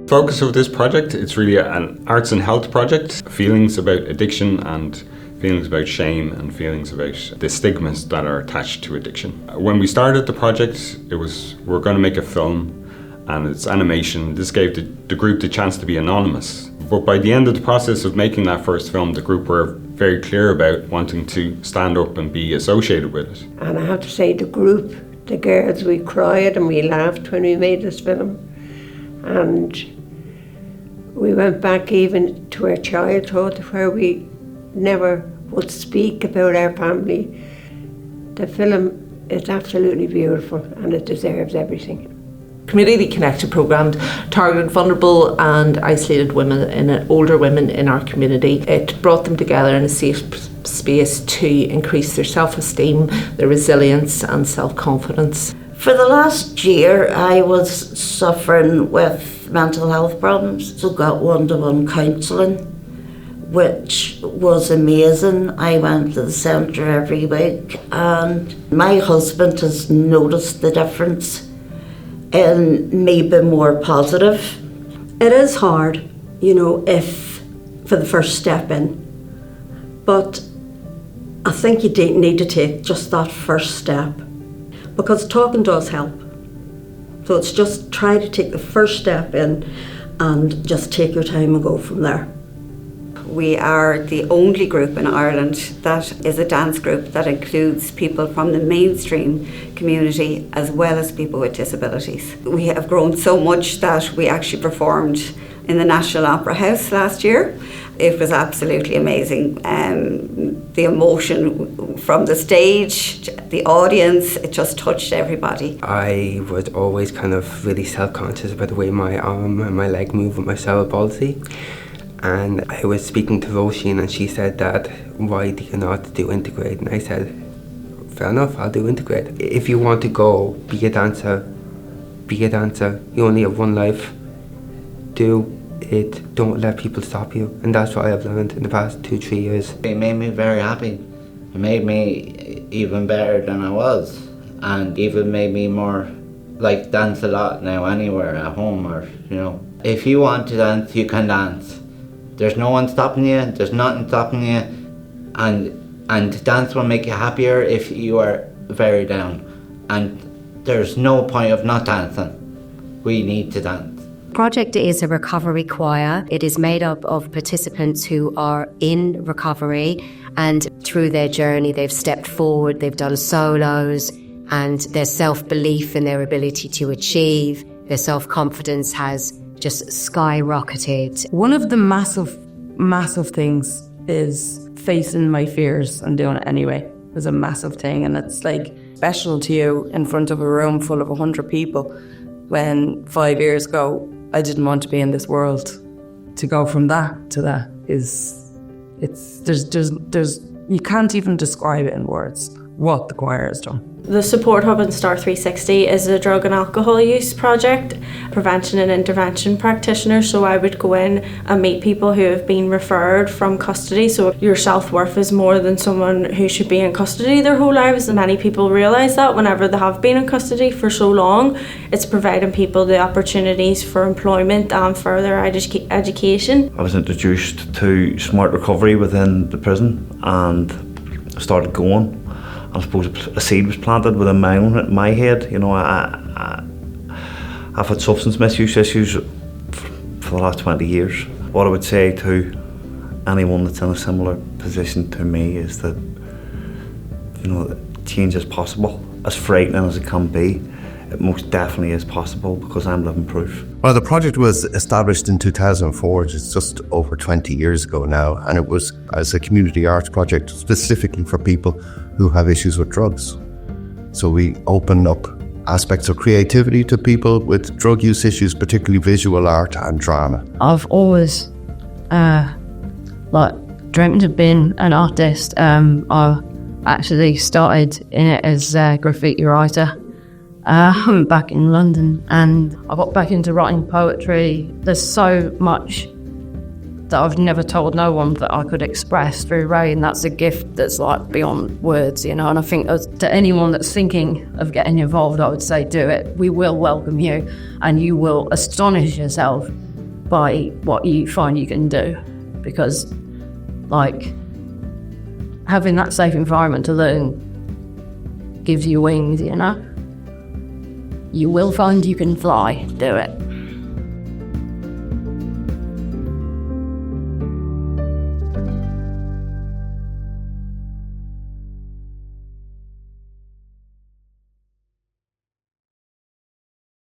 focus of this project, it's really an arts and health project. Feelings about addiction and feelings about shame and feelings about the stigmas that are attached to addiction. When we started the project, we're going to make a film, and it's animation. This gave the group the chance to be anonymous. But by the end of the process of making that first film, the group were very clear about wanting to stand up and be associated with it. And I have to say, the group, the girls, we cried and we laughed when we made this film. And we went back even to our childhood where we never would speak about our family. The film is absolutely beautiful and it deserves everything. Community Connected programme targeted vulnerable and isolated women and older women in our community. It brought them together in a safe space to increase their self-esteem, their resilience and self-confidence. For the last year I was suffering with mental health problems, so got one-to-one counselling, which was amazing. I went to the centre every week and my husband has noticed the difference in me being more positive. It is hard, if for the first step in, but I think you need to take just that first step because talking does help. So it's just try to take the first step in and just take your time and go from there. We are the only group in Ireland that is a dance group that includes people from the mainstream community as well as people with disabilities. We have grown so much that we actually performed in the National Opera House last year. It was absolutely amazing. The emotion from the stage, the audience, it just touched everybody. I was always kind of really self-conscious about the way my arm and my leg move with my cerebral palsy. And I was speaking to Roisin and she said that, why do you not do Integrate? And I said, fair enough, I'll do Integrate. If you want to go, be a dancer, be a dancer. You only have one life. Do it, don't let people stop you. And that's what I have learned in the past 2-3 years. It made me very happy. It made me even better than I was. And even made me more like dance a lot now anywhere, at home or, If you want to dance, you can dance. There's no one stopping you, there's nothing stopping you, and dance will make you happier if you are very down. And there's no point of not dancing. We need to dance. The project is a recovery choir. It is made up of participants who are in recovery, and through their journey they've stepped forward, they've done solos, and their self-belief in their ability to achieve, their self-confidence has just skyrocketed. One of the massive things is facing my fears and doing it anyway. It's a massive thing, and it's like special to you in front of a room full of 100 people when 5 years ago I didn't want to be in this world. To go from that to that there's you can't even describe it in words what the choir has done. The Support Hub in STAR 360 is a drug and alcohol use project, prevention and intervention practitioner. So I would go in and meet people who have been referred from custody. So your self-worth is more than someone who should be in custody their whole lives. And many people realise that whenever they have been in custody for so long. It's providing people the opportunities for employment and further education. I was introduced to smart recovery within the prison and I started going. I suppose a seed was planted within my head. I've had substance misuse issues for the last 20 years. What I would say to anyone that's in a similar position to me is that, change is possible. As frightening as it can be, it most definitely is possible because I'm living proof. Well, the project was established in 2004, which is just over 20 years ago now, and it was as a community arts project specifically for people who have issues with drugs. So we open up aspects of creativity to people with drug use issues, particularly visual art and drama. I've always dreamt of being an artist. I actually started in it as a graffiti writer. I'm back in London and I got back into writing poetry. There's so much that I've never told no one that I could express through Ray, and that's a gift that's beyond words, and I think to anyone that's thinking of getting involved, I would say do it. We will welcome you and you will astonish yourself by what you find you can do, because like having that safe environment to learn gives you wings, you know. You will find you can fly, do it.